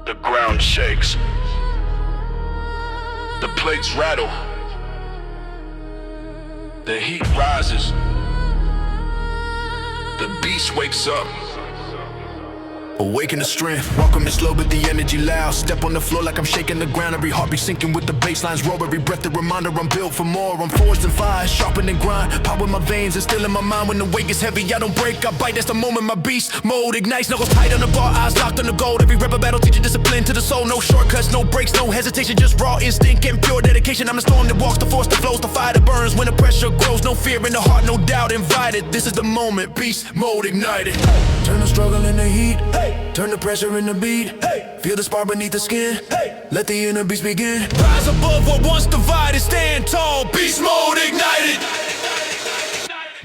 The ground shakes. The plates rattle. The heat rises. The beast wakes up. Awaken the strength, welcome the slow but the energy loud. Step on the floor like I'm shaking the ground. Every heartbeat sinking with the bassline's roar. Every breath a reminder I'm built for more. I'm forged and fire, sharpened and grind. Power in my veins and still in my mind. When the weight gets heavy, I don't break, I bite. That's the moment my beast mode ignites. Knuckles tight on the bar, eyes locked on the gold. Every rap battle teaching discipline to the soul. No shortcuts, no breaks, no hesitation. Just raw instinct and pure dedication. I'm the storm that walks, the force that flows, the fire that burns. When the pressure grows, no fear in the heart, no doubt invited. This is the moment, beast mode ignited. Turn the struggle into heat, turn the pressure into beat. Feel the spark beneath the skin, let the inner beast begin. Rise above what once divided, stand tall. Beast mode ignited.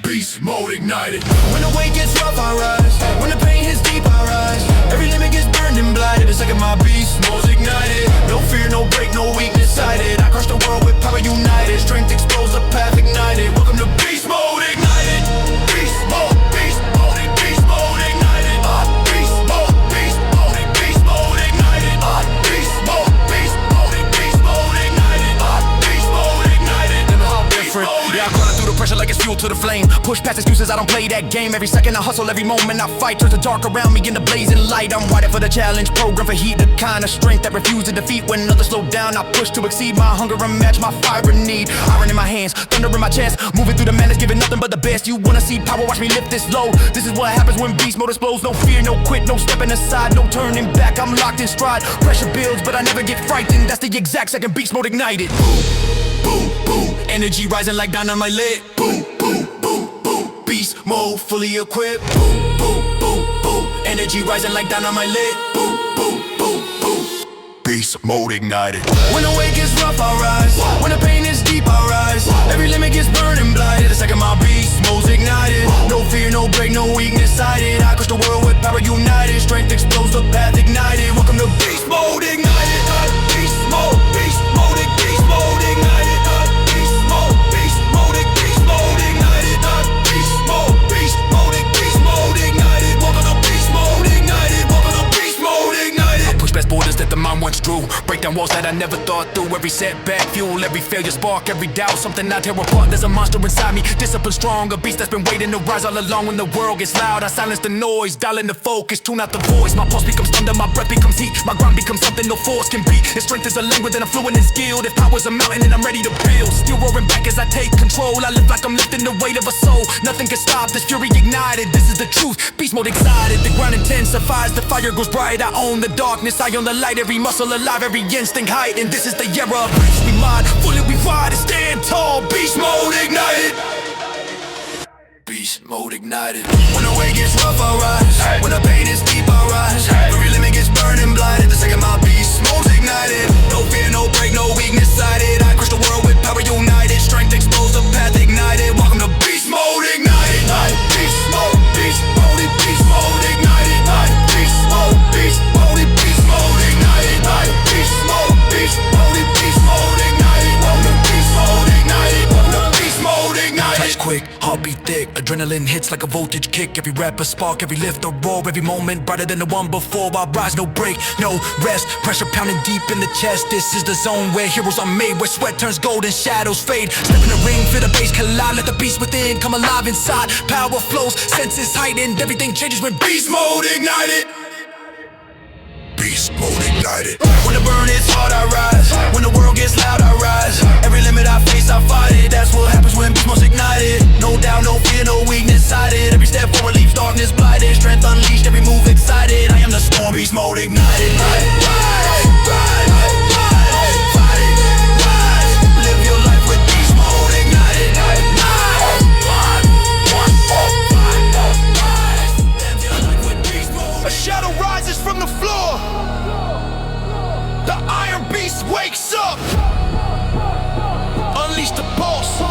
Beast mode ignited. When the weight gets rough, I rise. When the pain hits deep, I rise. Every limit gets burned and blinded. The second my beast mode's ignited. No fear, no break, no weakness sighted. I crush the world with power united. Strength explodes, the path ignited. Welcome to beast mode ignited. Beast mode, beast mode, beast mode ignited. Beast mode, beast mode, beast mode ignited. Beast mode, beast mode, beast mode ignited. Beast mode ignited. Never how different. Yeah, I'm running through the pressure like it's fuel to the flame. Push past excuses, I don't play that game. Every second I hustle, every moment I fight. Turns the dark around me into blazing light. I'm wired for the challenge, programmed for heat. The kind of strength that refuse to defeat. When others slow down, I push to exceed. My hunger and match my fire and need. Iron in my hands, thunder in my chest. Moving through the madness, giving nothing but the best. You wanna see power, watch me lift this load. This is what happens when beast mode explodes. No fear, no quit, no stepping aside, no turning back. I'm locked in stride. Pressure builds, but I never get frightened. That's the exact second beast mode ignited. Boom, boom, boom. Energy rising like dynamite lit. Boom, boom, boom, boom. Beast mode fully equipped. Boom, boom, boom, boom. Energy rising like dynamite lit. Boom, boom, boom, boom. Beast mode ignited. When the weight gets rough, I rise. When the pain is deep, I rise. Every limit gets burned and blinded. The second my beast mode's ignited. No fear, no break, no weakness sighted. I crush the world with power united. Strength explodes, the path ignited. Welcome to beast mode ignited. Beast mode, beast mode, beast mode ignited. Beast mode, beast mode, beast mode ignited. Beast mode, beast mode, beast mode ignited. Welcome to beast mode ignited. Welcome to beast mode ignited. I push past borders that the mind once drew. Break down walls that I never thought through. Every setback, fuel, every failure, spark, every doubt. Something I tear apart, there's a monster inside me. Discipline strong, a beast that's been waiting to rise all along. When the world gets loud, I silence the noise. Dial in the focus, tune out the voice. My pulse becomes thunder, my breath becomes heat. My grind becomes something no force can beat. If strength is a language, then I'm fluent and skilled. If power's a mountain, then I'm ready to build. Still roaring back as I take control. I live like I'm lifting the weight of a soul. Nothing can stop this fury ignited. This is the truth, beast mode excited. The ground intensifies, the fire grows bright. I own the darkness, I own the light. Every muscle alive, every instinct heightened. This is the era of beastly mind. Fully we ride and stand tall. Beast mode ignited. Beast mode ignited. When the weight gets rough, I rise. When the pain is deep, I rise. Every limit gets burned and blinded. The second my beast mode's ignited. No fear, no break, no weakness sighted. I crush the world with power united. Strength explodes, the path ignited. Welcome to beast mode ignited. Beast mode, beast mode, beast mode ignited. Beast mode, beast mode, beast mode ignited. Beast mode, beast mode, beast mode ignited. Welcome to beast mode ignited. Welcome to beast mode ignited. Touch quick, heartbeat thick, adrenaline hits like a voltage kick. Every rap a spark, every lift a roar. Every moment brighter than the one before. I rise, no break, no rest. Pressure pounding deep in the chest. This is the zone where heroes are made, where sweat turns gold and shadows fade. Step in the ring, feel the bass collide. Let the beast within come alive inside. Power flows, senses heightened. Everything changes when beast mode ignited. Beast mode ignited. When the burn is hard, I rise. When the world gets loud, I rise. Every limit I face, I fight it. That's what happens when beast mode's ignited. No doubt, no fear, no weakness sighted. Every step forward leaves darkness blinded. Strength unleashed, every move excited. I am the storm, beast mode ignited. Ride, ride, ride, ride, fight it, ride. Live your life with beast mode ignited. Ride, ride, ride, live your life with beast mode. A shadow rises from the floor. The iron beast wakes up. Unleash the pulse.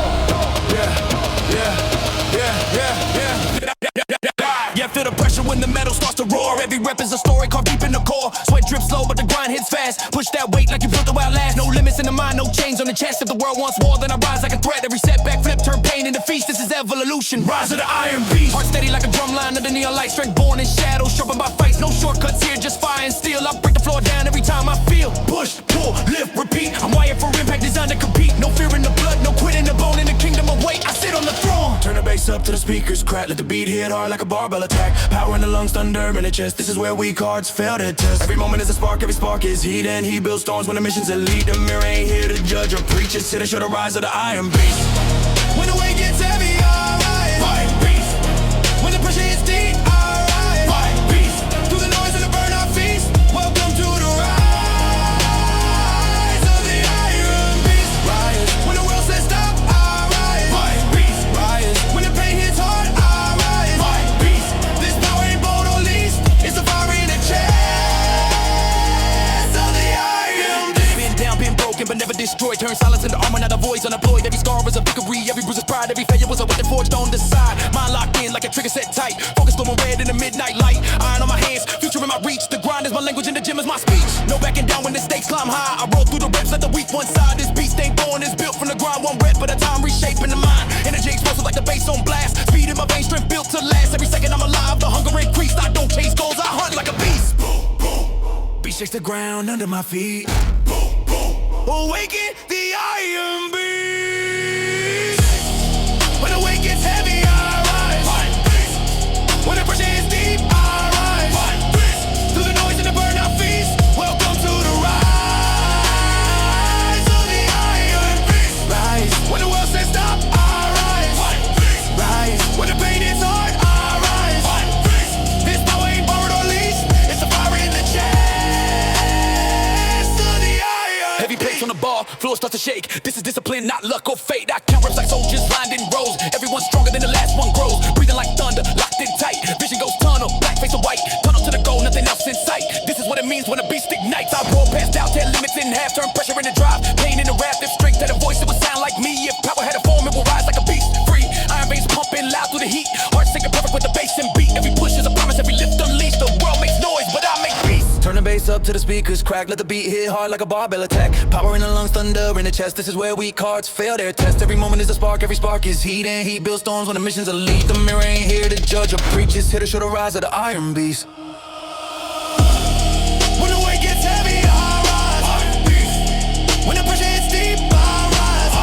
Yeah, feel the pressure when the metal starts to roar. Every rep is a story carved deep in the core. Sweat drips slow, but the grind hits fast. Push that weight like you built to outlast. No limits in the mind, no chains on the chest. If the world wants war, then I rise like a threat. Every setback, flip, turn pain into feast. This is evolution. Rise of the iron beast. Heart steady like a drum line under neon light. Strength born in shadows, sharpened by fights. No shortcuts here, just fire and steel. I break the flow slow it down every time I feel. Push, pull, lift, repeat. I'm wired for impact, designed to compete. No fear in the blood, no quitting the bone. In the kingdom of weight, I sit on the throne. Turn the bass up to the speakers crack. Let the beat hit hard like a barbell attack. Power in the lungs, thunder in the chest. This is where we cards fail to test. Every moment is a spark, every spark is heat. And he builds storms when the mission's elite. The mirror ain't here to judge or preach. It's here to show the rise of the iron beast. When the weight gets heavy, I rise. Fight beast. When the pressure is deep, I rise. Fight beast. Through the noise and the burnout feast. Welcome to the rise of the iron beast. Rise. When the world says stop, I rise. Fight beast. Rise. When the pain hits hard, I rise. Fight beast. This power ain't bold or least. It's a fire in the chest of the iron beast. Been down, been broken, but never destroyed. Turn silence into armor, not a voice unemployed. Every scar is a victory, every bruise is pride. Every failure was a weapon forged on the side. Mind locked in like a trigger set tight. Focus glowing red in the midnight light. Iron on my hands, future in my reach. The grind is my language and the gym is my speech. No backing down when the stakes climb high. I roll through the reps, let the weak one side. This beast ain't born, it's built from the grind. One rep at a time, reshaping the mind. Energy explosive like the bass on blast. Speed in my veins, strength built to last. Every second I'm alive, the hunger increased. I don't chase goals, I hunt like a beast. Beat shakes the ground under my feet. Awaken the iron beast. When the weight gets heavy, I rise. When the pressure is deep, I rise. Through the noise and the burnout feast. Welcome to the rise of the iron beast. Rise. When the world says stop, I rise. Rise. When the pain is hard, I rise. This power ain't borrowed or leased. It's a fire in the chest of the iron. Heavy pace on the bar, floor starts to shake. This is discipline, not luck or fate. I count reps like soldiers lined in rows. Everyone's stronger than the last one grows. Breathing like thunder, locked in tight. Vision goes tunnel, black face or white. Tunnel to the goal, nothing else in sight. This is what it means when a beast ignites. I roll past out, tear limits in half. Turn pressure into drive, pain into wrath. If strength had a voice, it would sound like me. If power had a form, it would rise like a beast. Free, iron veins pumping loud through the heat. Heart sinking perfect with the bass and beat. Every push is a promise, every lift unleashed. The world makes noise, but I make peace. Turn the bass up to the speakers crack. Let the beat hit hard like a barbell attack. Power in the lungs, thunder in the chest. This is where weak cards fail their test. Every moment is a spark, every spark is heat. And heat builds storms when the mission's elite. The mirror ain't here to judge or preach. It's here to show the rise of the iron beast. When the weight gets heavy, I rise. When the pressure is deep, I rise.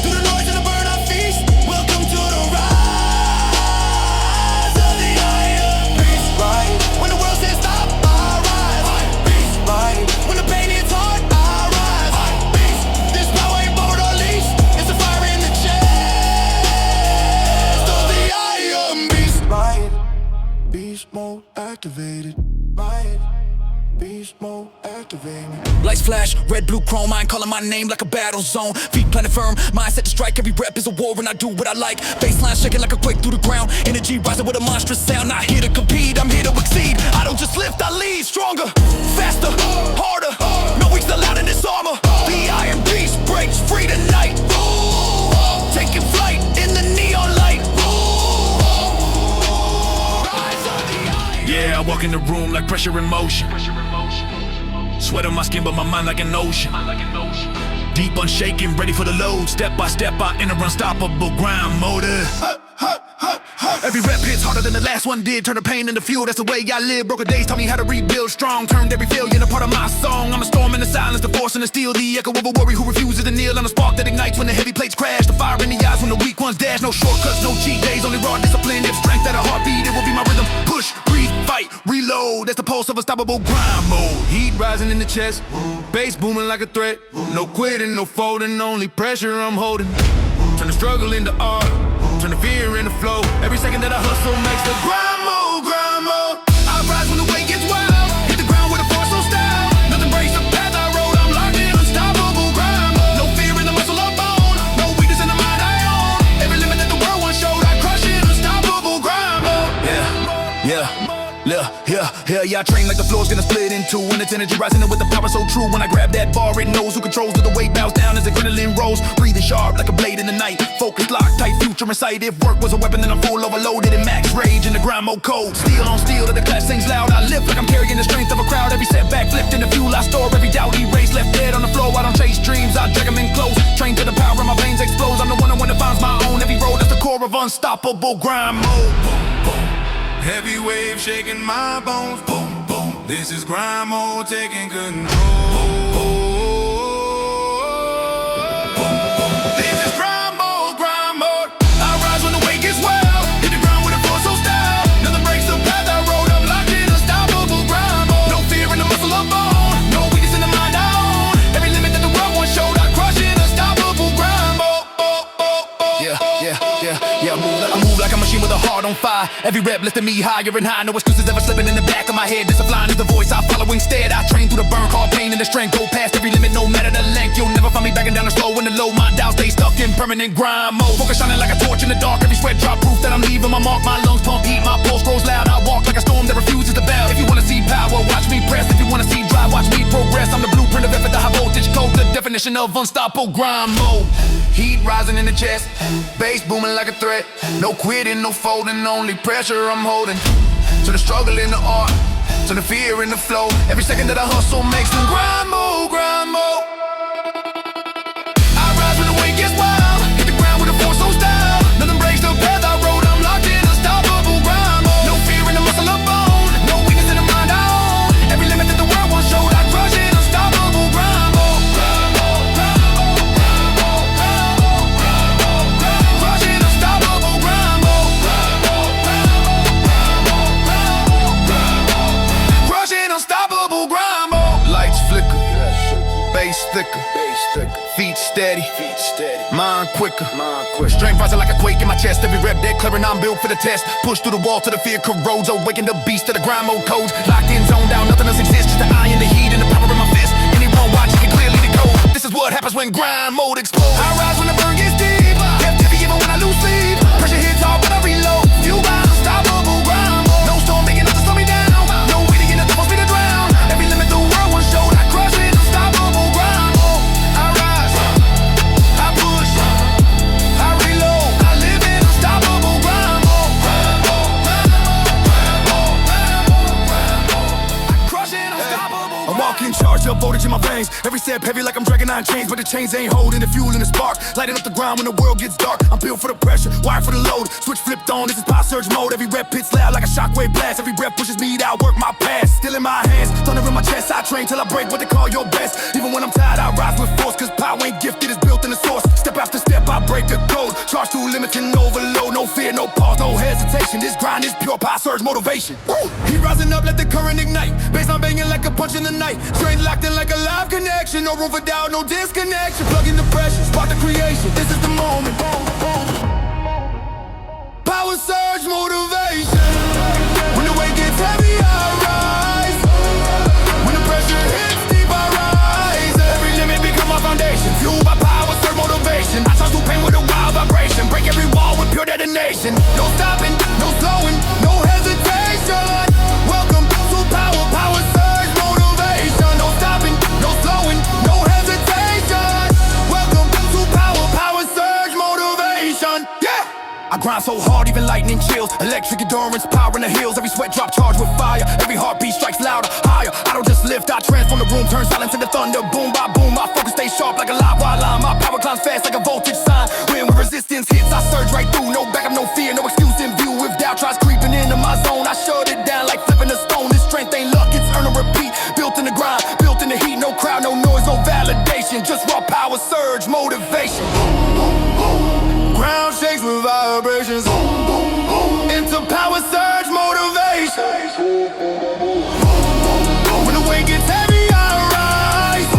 Through the noise and the burnout feast. Welcome to the rise of the iron beast. Right. When the world says stop, I rise. Right. When the pain hits hard, I rise. This power ain't borrowed or leased. It's a fire in the chest of the iron beast. Right. Beast mode activated. Right. Beast mode activated. Lights flash, red, blue, chrome. I ain't calling my name like a battle zone. Feet planted firm, mindset to strike. Every rep is a war and I do what I like. Baseline shaking like a quake through the ground. Energy rising with a monstrous sound. Not here to compete, I'm here to exceed. I don't just lift, I lead. Stronger, faster, harder. No weak's allowed in this armor. The iron beast breaks free tonight. Taking flight in the neon light. Yeah, I walk in the room like pressure in motion. Sweat on my skin, but my mind like an ocean. Deep, unshaken, ready for the load. Step by step, I enter unstoppable grind mode. Every rep hits harder than the last one did. Turn the pain into fuel, that's the way I live. Broken days taught me how to rebuild strong. Turned every failure into part of my song. I'm a storm in the silence, the force and the steel. The echo of a warrior who refuses to kneel. I'm a spark that ignites when the heavy plates crash. The fire in the eyes when the weak ones dash. No shortcuts, no cheat days, only raw discipline. If strength at a heartbeat, it will be my rhythm. Push, breathe, fight, reload. That's the pulse of unstoppable grind mode. Heat rising in the chest, bass booming like a threat. No quitting, no folding, only pressure I'm holding. Turn the struggle into art, turn the fear into flow. Every second that I hustle makes the grind mode, grind mode. I rise when the weight gets wild, hit the ground with a force so style. Nothing breaks the path I rode, I'm locked in unstoppable grind mode. No fear in the muscle or bone, no weakness in the mind I own. Every limit that the world once showed, I crush it, unstoppable grind mode. Yeah, I train like the floor's gonna split in two. And it's energy rising up with the power so true. When I grab that bar, it knows who controls. Till the weight bows down as adrenaline rolls. Breathing sharp like a blade in the night. Focus locked, tight, future in sight. If work was a weapon, then I'm full overloaded in max rage in the grind mode code. Steel on steel, till the clap sings loud. I lift like I'm carrying the strength of a crowd. Every setback flipped in the fuel I store. Every doubt erased, left dead on the floor. I don't chase dreams, I drag them in close. Train to the power of my veins explodes. I'm the one that finds my own. Every road that's the core of unstoppable grind mode. Boom, boom. Heavy wave shaking my bones. Boom, boom. This is grind mode taking control. This is grind mode, grind mode. I rise when the weight gets wild. Hit the ground with a force so style. Nothing breaks the path I rode. I'm locked in unstoppable grind mode. No fear in the muscle of bone. No weakness in the mind I own. Every limit that the world once showed, I crush it. Unstoppable grind mode. Yeah, I move like a machine with a heart on fire. Every rep lifting me higher and higher. No excuses ever slipping in the back of my head. Discipline is the voice I follow instead. I train through the burn, call pain and the strength. Go past every limit, no matter the length. You'll never find me backing down the slow and the low. My doubts stay stuck in permanent grind mode. Focus shining like a torch in the dark. Every sweat drop proof that I'm leaving my mark. My lungs pump heat, my pulse grows loud. I walk like a storm that refuses to bow. If you wanna see power, watch me press. If you wanna see drive, watch me progress. I'm the blueprint of effort, the high voltage code, the definition of unstoppable grind mode. Heat rising in the chest, bass booming like a threat. No quitting, no folding, only pressure I'm holding. To the struggle in the art, to the fear in the flow. Every second that I hustle makes them grind mode, grind mode. I rise when the weight gets wild. Hit the ground with a force so style. Nothing breaks the path I rode. I'm locked in unstoppable grind mode. No fear in the muscle of bone. No weakness in the mind I own. Every limit that the world once showed, I crush it. Unstoppable grind mode. Crush it. Unstoppable grind mode. Crush it. Unstoppable grind mode. Lights flicker, bass thicker, feet steady, mind quicker. Strength rising like a quake in my chest. Every rep dead clearing, I'm built for the test. Push through the wall till the fear corrodes. Awaken the beast to the grind mode codes. Locked in, zoned out, nothing else exists. Just the eye and the heat and the power in my fist. Anyone watching can clearly decode. This is what happens when grind mode explodes. I rise when the burn gets deep. Kept heavy even when I lose sleep. Pressure hits hard when I reload. Fuel by unstoppable grind mode. No storm big enough to slow me down. No way to get enough to force me to drown. Every limit the world once showed, I crush it. Unstoppable grind mode. I rise, I push, I reload. I live in unstoppable grind mode. I crush it. Unstoppable. I walk in charge up, voltage in my veins. Every step heavy like I'm dragging 9 chains, but the chains ain't holding the fuel in the spark. Lighting up the ground when the world gets dark. I'm built for the pressure, wired for the load. Switch flipped on, this is power surge mode. Every rep hits loud like a shockwave blast. Every breath pushes me to outwork my past. Still in my hands, thunder in my chest. I train till I break what they call your best. Even when I'm tired, I rise with force, cause power ain't gifted, it's built in the source. Step after step, I break the code. Charge through limits and overload. No fear, no pause, no hesitation. This grind is pure power surge motivation. Woo! Heat rising up, let the current ignite. Baseline banging like a punch in the night. Strength locked in like a live connection. No room for doubt, no disconnection. Plug in the pressure, spark the creation. This is the moment. Power surge motivation. When the weight gets heavy, I rise. When the pressure hits deep, I rise. Every limit become my foundation. Fueled by power surge motivation. I charge through pain with a wild vibration. Break every wall with pure detonation. No stopping, no slowing, no hesitation. Welcome to power surge motivation. No stopping, no slowing, no hesitation. Welcome to power surge motivation. Yeah! I grind so hard, even lightning chills. Electric endurance, power in the hills. Every sweat drop charged with fire. Every heartbeat strikes louder, higher. I don't just lift, I transform the room. Turn silence into thunder, boom by boom. My focus stays sharp like a live wire line. My power climbs fast like a voltage sign. When resistance hits, I surge right through. No backup, no fear, no excuse in view. If doubt tries creeping into my zone, I shut it down like flipping a stone. This strength ain't luck, it's earn and repeat. Built in the grind, built in the heat. No crowd, no noise, no validation. Just raw power surge motivation. Ground shakes with vibrations. Into power surge motivation. When the weight gets heavy, I rise.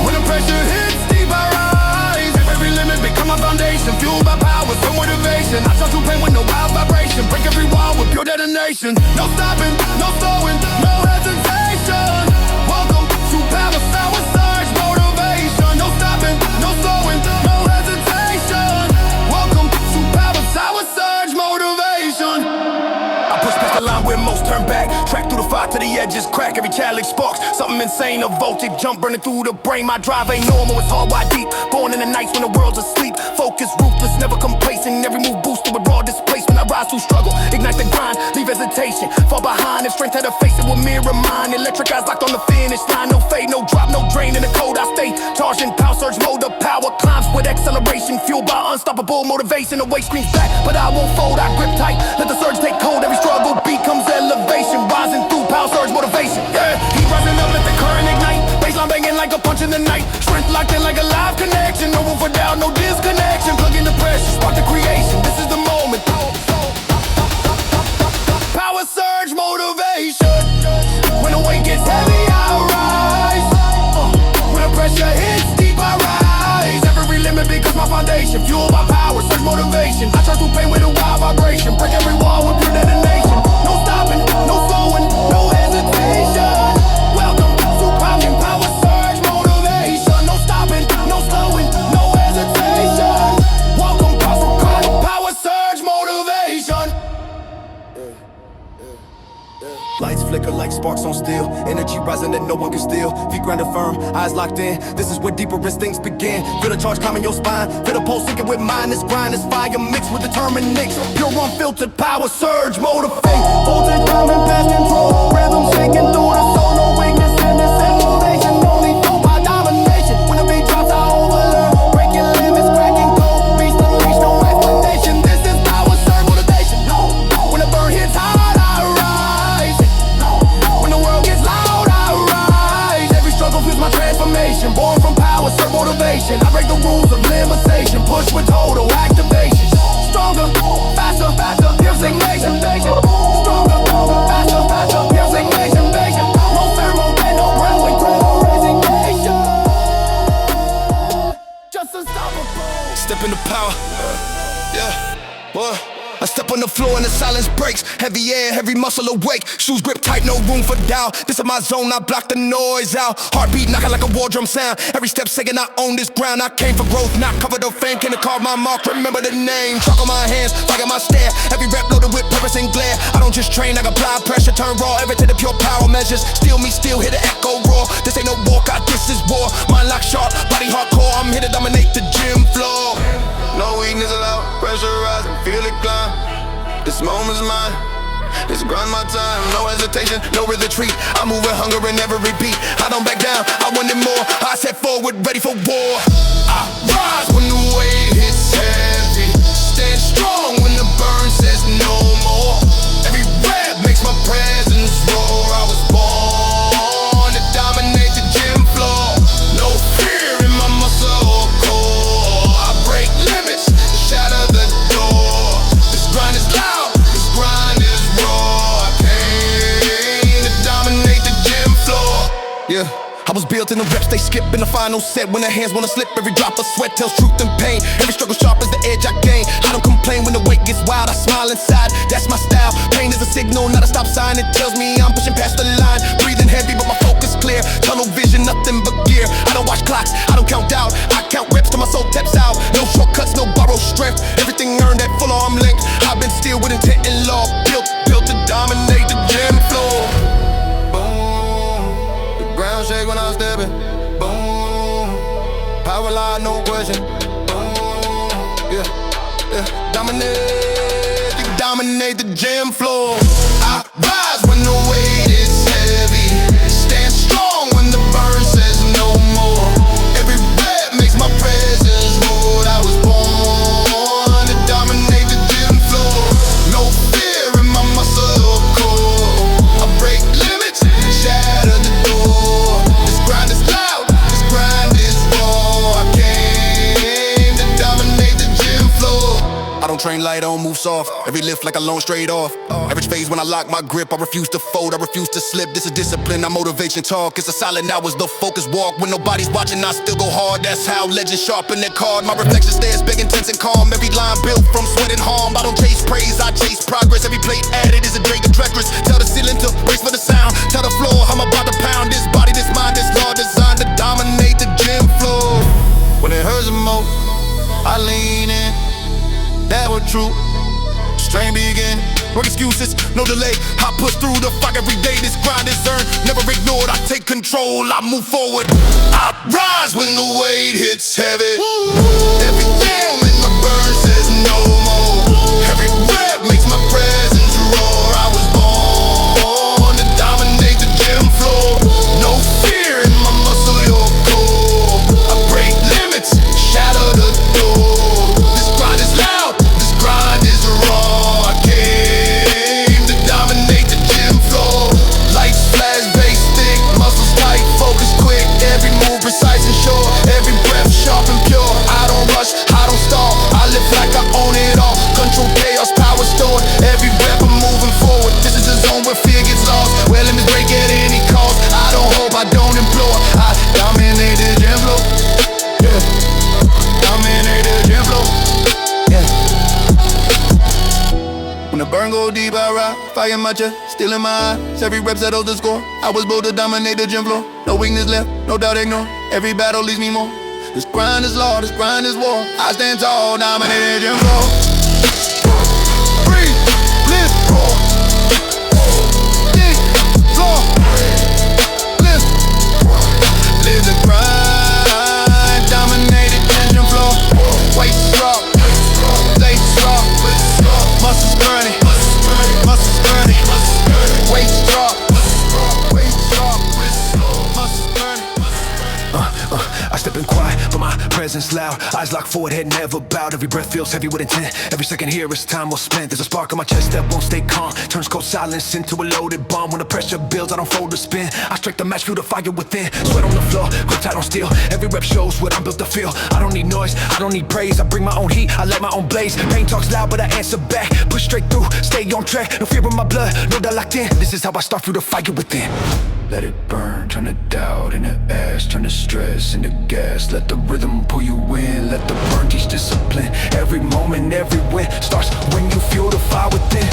When the pressure hits deep, I rise. Every limit become my foundation. Fueled by power, so motivation. I charge through pain with no wild vibration. Break every wall with pure detonation. No stopping, no slowing, no hesitation. Welcome to power surge motivation. No stopping, no slowing, no hesitation. Welcome to power surge motivation. I push past the line where most turn back. Track through the fire to the edges, crack. Every challenge sparks something insane. A voltage jump burning through the brain. My drive ain't normal, it's hard, wide deep. Born in the nights when the world's asleep. Focused, ruthless, never complacent. Every move boosted with raw displacement. I rise through struggle, ignite the grind, leave hesitation. Fall behind, if strength had to face it with mirror mind. Electric eyes locked on the finish line. No fade, no drop, no drain in the code. I stay charged in power surge mode. The power climbs with acceleration. Fueled by unstoppable motivation. The weight screams back, but I won't fold. I grip tight, let the surge take hold. Every struggle becomes elevation. Rising through power surge motivation. Yeah, heat rising up, let the current ignite. Baseline banging like a punch in the night. Strength locked in like a live connection. No room for doubt, no disconnection. Plug in the pressure, spark the creation. This is the moment. Power surge motivation. When the weight gets heavy, I rise. When the pressure hits deep, I rise. Every limit becomes my foundation. Fueled by power surge motivation. I charge through pain with a wild vibration. Break every wall with pure detonation. No stopping, no slowing, no hesitation. Welcome to popping power surge motivation. No stopping, no slowing, no hesitation. Welcome to power surge motivation. Lights flicker like sparks on steel. Energy rising that no one can steal. Feet grounded firm, eyes locked in. This is where deeper instincts begin. Feel the charge climbing your spine. Feel the pulse sinking with mine. This grind is fire mixed with determination. Pure unfiltered power surge motivate. Voltage climbing past control. Rhythm shaking through the soul. No weakness in this elevation. Only fueled by domination. When the beat drops, I overlearn. Breaking limits, cracking code. Beast unleashed, no explanation. This is power surge motivation. When the burn hits hard, I rise. When the world gets loud, I rise. Every struggle feels my transformation. Born from power, serve motivation. I break the rules of limitation. Push with total activation. Stronger, faster, faster, piercing nation. Stronger, faster, faster, piercing nation. No thermo, no railway, no resignation. Just unstoppable. Step into power. Yeah, what? I step on the floor and the silence breaks. Heavy air, heavy muscle awake. Shoes grip tight, no room for doubt. This is my zone, I block the noise out. Heartbeat knocking like a war drum sound. Every step saying I own this ground. I came for growth, not covered of fame. Can I carve my mark? Remember the name. Chalk on my hands, flag at my stare. Every rep loaded with purpose and glare. I don't just train, I apply pressure. Turn raw, everything to pure power measures. Steal me, still hear the echo roar. This ain't no walkout, this is war. Mind lock sharp, body hardcore. I'm here to dominate the gym floor. No weakness allowed, pressurize and feel it climb. This moment's mine, this grind my time. No hesitation, no retreat. I move with hunger and never repeat. I don't back down, I want it more. I step forward, ready for war. I rise when the weight hits heavy. Stand strong when the burn says no more. Every rep makes my presence roar. I was born to dominate the gym floor. No fear in my muscle or core. I break limits, shatter the door. This grind is loud, this grind is raw. I came to dominate the gym floor. Yeah, I was built in the reps, they skip in the final set. When the hands wanna slip, every drop of sweat tells truth and pain. Every struggle sharp as the edge I gain. I don't complain when the weight gets wild, I smile inside. That's my style, pain is a signal, not a stop sign. It tells me I'm pushing past the line. Breathing heavy, but my focus clear. Tunnel vision, nothing but gear. I don't watch clocks, I don't count out. I count reps till my soul taps out. No shortcuts, no borrowed strength. Everything earned at full arm length. I've been still with intent and law. Built to dominate the gym floor. Boom, the ground shake when I'm stepping. Boom, power line, no question. Boom, yeah, yeah. Dominate the gym floor. I rise when the weight is heavy. Stand strong when the burn says no more. Every rep makes my presence roar. I was born to dominate the gym floor. No fear in my muscle or core. I break limits, shatter the door. This grind is loud, this grind is raw. I came to dominate the gym floor. I don't train light, I don't move soft. Every lift like a lone straight off. Average phase when I lock my grip. I refuse to fold, I refuse to slip. This is discipline, not motivation talk. It's a silent hours, the focus walk. When nobody's watching, I still go hard. That's how legends sharpen their card. My reflection stares big, intense, and calm. Every line built from sweat and harm. I don't chase praise, I chase progress. Every plate added is a drink of treacherous. Tell the ceiling to brace for the sound. Tell the floor I'm about to pound. This body, this mind, this law designed to dominate the gym floor. When it hurts the most, I lean in. That was true. Strain begin. Work excuses, no delay. I push through the fog every day. This grind is earned, never ignored. I take control, I move forward. I rise when the weight hits heavy. Everything in my burn says no more. Every rep makes my presence roar. I was born to dominate the gym floor. No fear in my muscle or core. I break limits, shatter the door. This grind is loud, this grind is raw. I came to dominate the gym floor. Lights flash, fire in my chest, still in my eyes. Every rep settles the score. I was bold to dominate the gym floor. No weakness left, no doubt ignore. Every battle leaves me more. This grind is law, this grind is war. I stand tall, dominate the gym floor. Breathe, live, roar. Dig, floor. Live, live the grind. Dominate the gym floor. Weight drop, legs drop, muscles burning, muscles burning, weight drop, muscles burning. I step in quiet, but my presence loud. Eyes locked forward, head never bowed. Every breath feels heavy with intent. Every second here is time well spent. There's a spark on my chest that won't stay calm. Turns cold silence into a loaded bomb. When the pressure builds, I don't fold or spin. I strike the match, feel the fire within. Sweat on the floor, grip tight on steel. Every rep shows what I'm built to feel. I don't need noise, I don't need praise. I bring my own heat, I light my own blaze. Pain talks loud, but I answer back. Push straight through, stay on track. No fear in my blood, no doubt locked in. This is how I start through the fire within. Let it burn, turn the doubt into ash. Turn the stress into gas. Let the rhythm pull you in. Let the burn teach discipline. Every moment, every win starts when you fuel the fire within.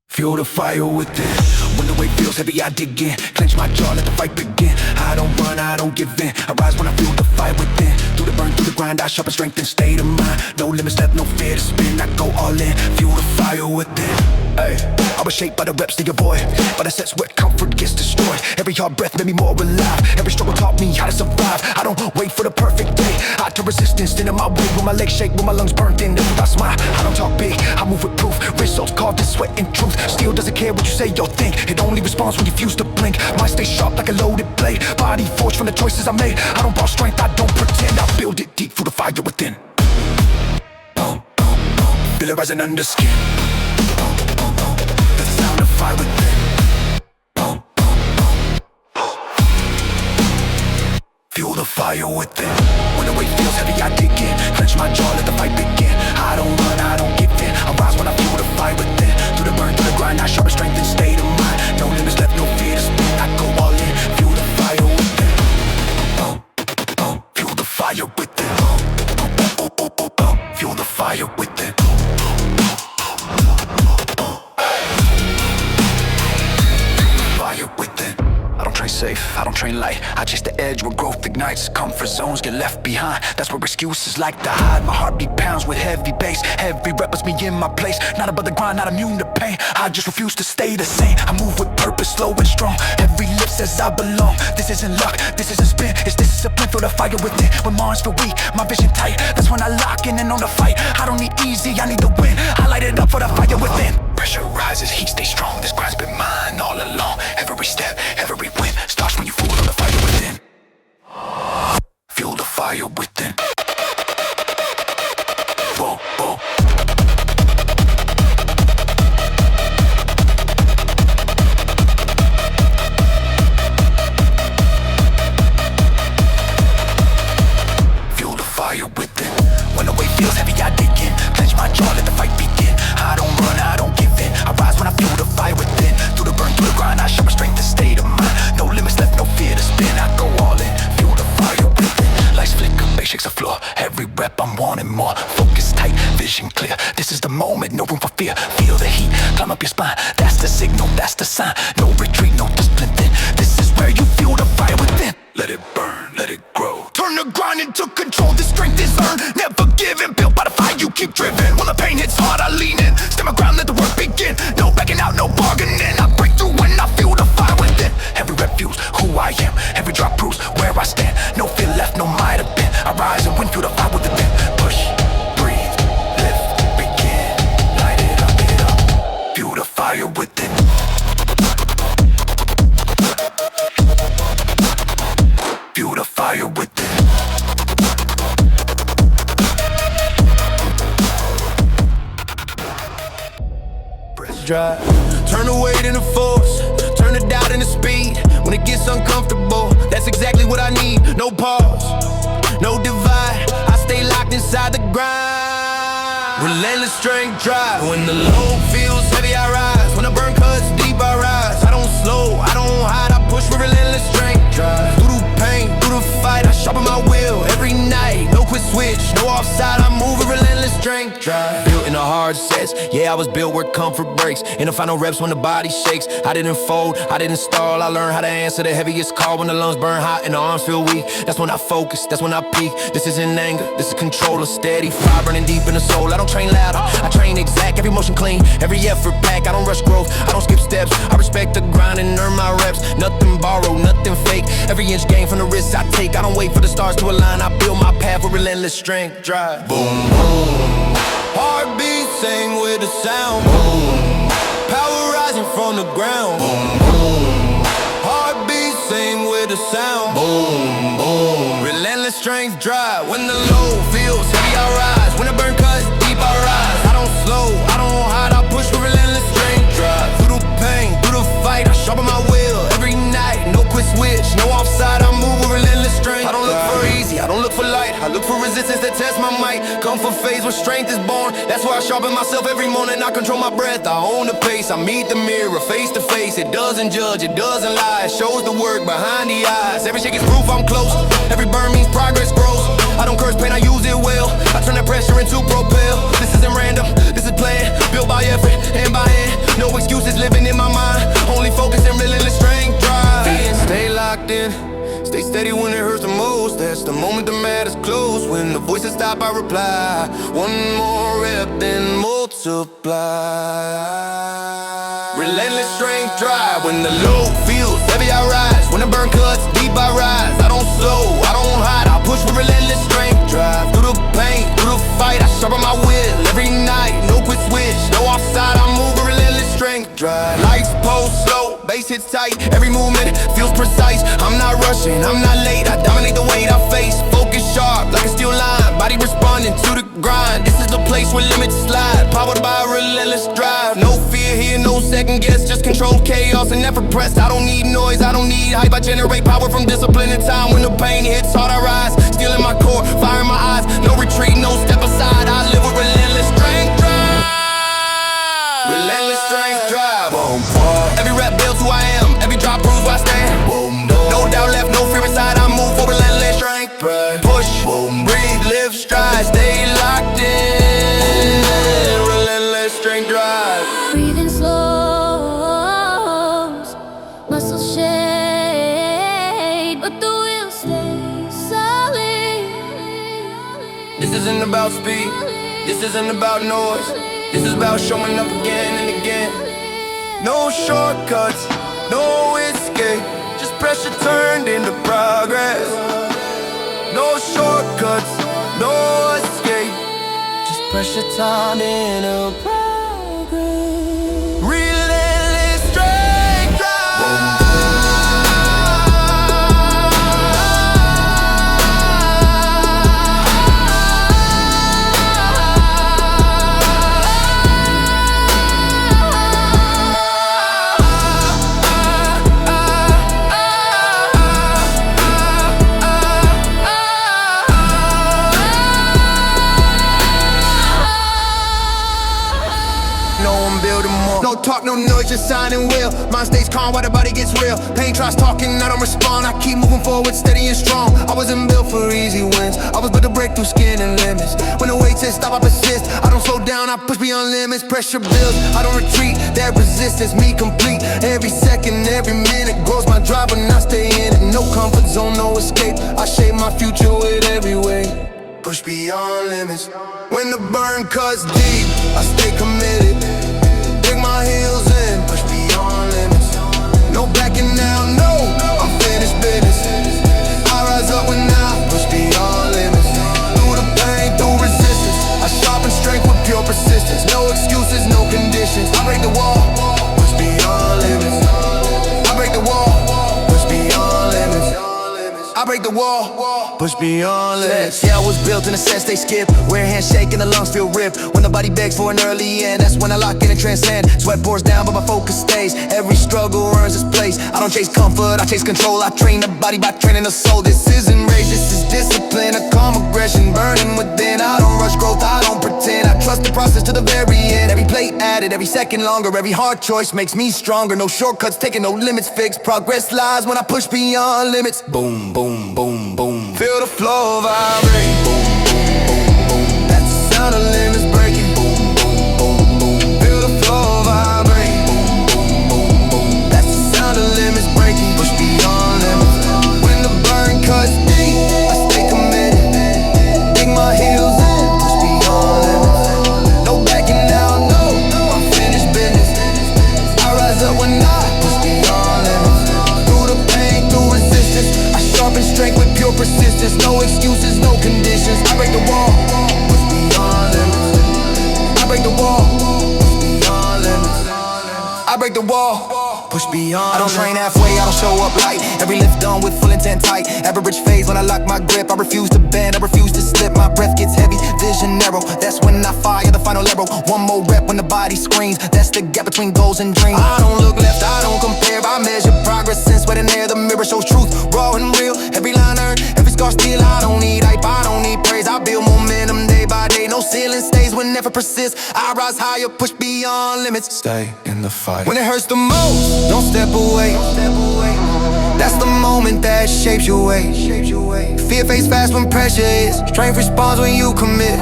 Fuel the fire within. When the weight feels heavy, I dig in. Clench my jaw, let the fight begin. I don't run, I don't give in. I rise when I feel the fire within. Through the burn, through the grind, I sharpen strength and state of mind. No limits left, no fear to spin. I go all in. Fuel the fire within. Ay, I was shaped by the reps to avoid, by the sets where comfort gets destroyed. Every hard breath made me more alive. Every struggle taught me how to survive. I don't wait for the perfect day. I turn resistance into my way. When my legs shake, when my lungs burn thin, that's when I smile. I don't talk big, I move with proof. Results carved in sweat and truth. Steel doesn't care what you say or think. It only responds when you fuse to blink. Mind stays sharp like a loaded blade. Body forged from the choices I made. I don't borrow strength, I don't pretend. I build it deep through the fire within. Feel it rising under skin. Fire within. Fuel the fire within. When the weight feels heavy, I dig in. Clench my jaw, let the fight begin. I don't run, I don't give in. I rise when I fuel the fire within. Through the burn, through the grind, I sharpen strength and state of mind. No limits left, no fear to spin. I go all in. Fuel the fire within. Fuel the fire within. Fuel the fire within. Safe, I don't train light. I chase the edge where growth ignites. Comfort zones get left behind. That's where excuses like to hide. My heartbeat pounds with heavy bass. Every rep puts me in my place. Not above the grind, not immune to pain. I just refuse to stay the same. I move with purpose, slow and strong. Every lip says I belong. This isn't luck, this isn't spin. It's discipline, feel the fire within. When minds feel weak, my vision tight. That's when I lock in and on the fight. I don't need easy, I need the win. I light it up for the fire within. Pressure rises, heat stays strong. This grind's been mine all along. Every step, every win starts when you fuel the fire within. Fuel the fire within. Whoa, whoa. Fuel the fire within. When the weight feels heavy, I dig in. Clench my jaw, let the fight begin. I don't run, I don't give in. I rise when I fuel the fire within. Through the burn, through the grind, I sharpen strength and state of mind. No limits left, no fear to spin. I go all in. Fuel the fire within. Lights flicker, bass shakes the floor. Every rep, I'm wanting more. Focus tight, vision clear. This is the moment, no room for fear. Feel the heat, climb up your spine. That's the signal, that's the sign. No retreat, no discipline thin. This is where you fuel the fire within. Let it burn, let it grow. Turn the grind into control. This strength is earned, never given. Built by the fire, you keep driven. When the pain hits hard, I lean in. Stand my ground, let the work begin. No backing out, no bargaining. I break through when I feel the fire within. Every rep fuels who I am. Every drop proves where I stand. No fear left, no might have been. I rise and win through the fire within. Push, breathe, lift, begin. Light it up. Fuel the fire within. Fuel the fire within. Drive. Turn the weight into force, turn the doubt into speed. When it gets uncomfortable, that's exactly what I need. No pause, no divide. I stay locked inside the grind. Relentless strength drive. When the load feels heavy, I rise. When the burn cuts deep, I rise. I don't slow, I don't hide. I push with relentless strength drive. Through the pain, through the fight, I sharpen my will every night. No quit switch, no offside. I move with relentless strength drive. Built in a hard set, effortless. Yeah, I was built where comfort breaks. In the final reps when the body shakes. I didn't fold, I didn't stall. I learned how to answer the heaviest call when the lungs burn hot and the arms feel weak. That's when I focus, that's when I peak. This isn't anger, this is control. A steady fire burning deep in the soul. I don't train loud, I train exact. Every motion clean, every effort pack. I don't rush growth, I don't skip steps. I respect the grind and earn my reps. Nothing borrowed, nothing fake. Every inch gain from the risks I take. I don't wait for the stars to align. I build my path with relentless strength. Drive. Boom, boom. Heartbeat sing with the sound. Boom. Power rising from the ground. Boom, boom. Heartbeat sing with the sound. Boom, boom. Relentless strength drive. When the load feels heavy, I rise. When the burn cuts deep, I rise. I don't slow, I don't hide. I push with relentless strength drive. Through the pain, through the fight, I sharpen my will every night. No quit switch, no offside. I move with relentless strength. I don't look for easy, I don't look for light. I look for resistance to test my might. Come for phase where strength is born. That's why I sharpen myself every morning. I control my breath, I own the pace. I meet the mirror face to face. It doesn't judge, it doesn't lie. It shows the work behind the eyes. Every shake is proof I'm close. Every burn means progress grows. I don't curse pain, I use it well. I turn that pressure into propel. This isn't random, this is planned. Built by effort and by hand. No excuses living in my mind. Only focus and relentless strength drive. Stay locked in, stay steady when it hurts the most. That's the moment that matters close. When the voices stop, I reply. One more rep, then multiply. Relentless strength drive. When the load feels heavy, I rise. When the burn cuts deep, I rise. I don't slow, I don't hide. I push with relentless strength drive. Through the pain, through the fight, I sharpen my will every night. No quit switch, no offside. I move with relentless strength drive. Lights pulse slow, bass hits tight. Every movement feels precise. I'm not rushing, I'm not late. I dominate the weight I face. Focus sharp like a steel line. Body responding to the grind. This is the place where limits slide. Powered by a relentless drive. No fear here, no second guess. Just control chaos and never press. I don't need noise, I don't need hype. I generate power from discipline and time. When the pain hits hard, I rise. Steel in my core, fire in my eyes. No retreat, no step aside. I live with relentless strength drive. Relentless strength drive. Boom, boom. Every rep builds who I am. Every drop proves where I stand. Boom, boom. No doubt left, no fear inside. I move for relentless strength. Push, boom, breathe, live, stride. Stay locked in. Relentless strength drive. Breathing slows, muscles shake, but the will stays solid. This isn't about speed, this isn't about noise. This is about showing up again and again. No shortcuts, no escape. Just pressure turned into progress. No shortcuts, no escape. Just pressure turned into progress. Relentless strength drive. No talk, no noise, just signing will. Mind stays calm while the body gets real. Pain tries talking, I don't respond. I keep moving forward, steady and strong. I wasn't built for easy wins. I was built to break through skin and limits. When the weight says stop, I persist. I don't slow down, I push beyond limits. Pressure builds, I don't retreat. That resistance, me complete. Every second, every minute grows my drive when I stay in it. No comfort zone, no escape. I shape my future with every way. Push beyond limits. When the burn cuts deep, I stay committed. Dig my heels in, push beyond limits. No backing down, no, I'm finished business. I rise up when I push beyond limits. Through the pain, through resistance, I sharpen strength with pure persistence. No excuses, no conditions. I break the wall, push beyond limits. I break the wall, push beyond limits. I break the wall, push beyond limits. Yeah, I was built in a sense they skip. Where hands shake and the lungs feel ripped. When the body begs for an early end, that's when I lock in and transcend. Sweat pours down but my focus stays. Every struggle earns its place. I don't chase comfort, I chase control. I train the body by training the soul. This isn't rage, this is discipline. A calm aggression burning within. I don't rush growth, I don't pretend. I trust the process to the very end. Every plate added, every second longer. Every hard choice makes me stronger. No shortcuts taking, no limits fixed. Progress lies when I push beyond limits. Boom, boom, boom, boom. Feel the flow vibrate. Boom, boom, boom, boom. That's the sound of limits breaking. Boom, boom, boom, boom. persistence, no excuses, no conditions. I break the wall, push beyond limits. I break the wall, push beyond limits. I break the wall, push beyond. I don't train halfway, I don't show up light. Every lift done with full intent tight. Average phase when I lock my grip. I refuse to bend, I refuse to slip. My breath gets heavy, vision narrow. That's when I fire the final arrow. One more rep when the body screams. That's the gap between goals and dreams. I don't look left, I don't compare. I measure progress since sweat and air. The mirror shows truth, raw and real. Every line earned, every scar still. I don't need hype, I don't need praise. I build momentum day by day. No ceiling stays when never persists. I rise higher, push beyond limits. Stay in the fight. When it hurts the most, don't step away. That's the moment that shapes your way. Fear fades fast when pressure is. Strength responds when you commit.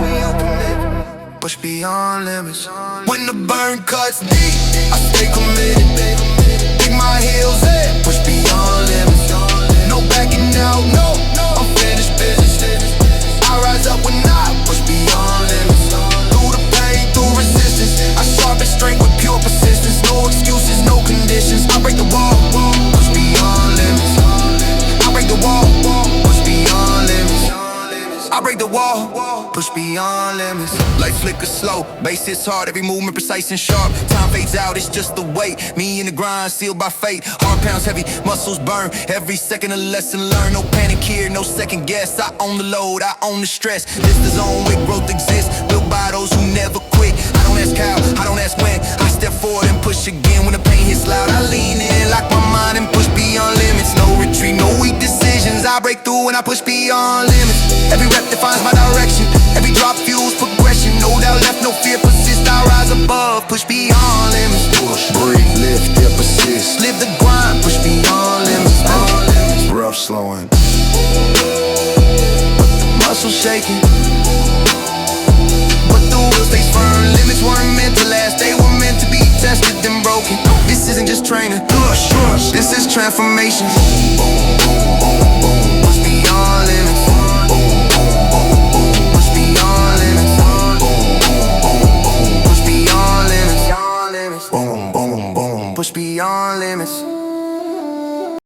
Push beyond limits. When the burn cuts deep, I stay committed. Dig my heels in, push beyond limits. No backing out, no, unfinished business. I rise up when I push beyond limits. Through the pain, through resistance, I sharpen strength with pure persistence. No excuses, no conditions. I break the wall, push beyond limits. I break the wall, push beyond limits. I break the wall, push beyond limits. Life flickers slow, bass hits hard, every movement precise and sharp. Time fades out, it's just the weight. Me in the grind, sealed by fate. Heart pounds heavy, muscles burn. Every second a lesson learned. No panic here, no second guess. I own the load, I own the stress. This the zone where growth exists, built by those who never quit. I don't ask how, I don't ask when. I step forward and push again. When the pain hits loud, I lean in, lock my mind and push beyond limits. No retreat, no weak decisions. I break through when I push beyond limits. Every rep defines my direction. Every drop fuels progression. No doubt left, no fear persist. I rise above, push beyond limits. Push, breathe, lift, yeah, persist. Live the grind, push beyond limits. Breath slowing, Muscles shaking, but the will stays firm. Limits weren't meant to last, they were meant to be tested and broken. This isn't just training, this is transformation. Push beyond limits. Push beyond limits. Push beyond limits. boom, boom, boom. Push beyond limits.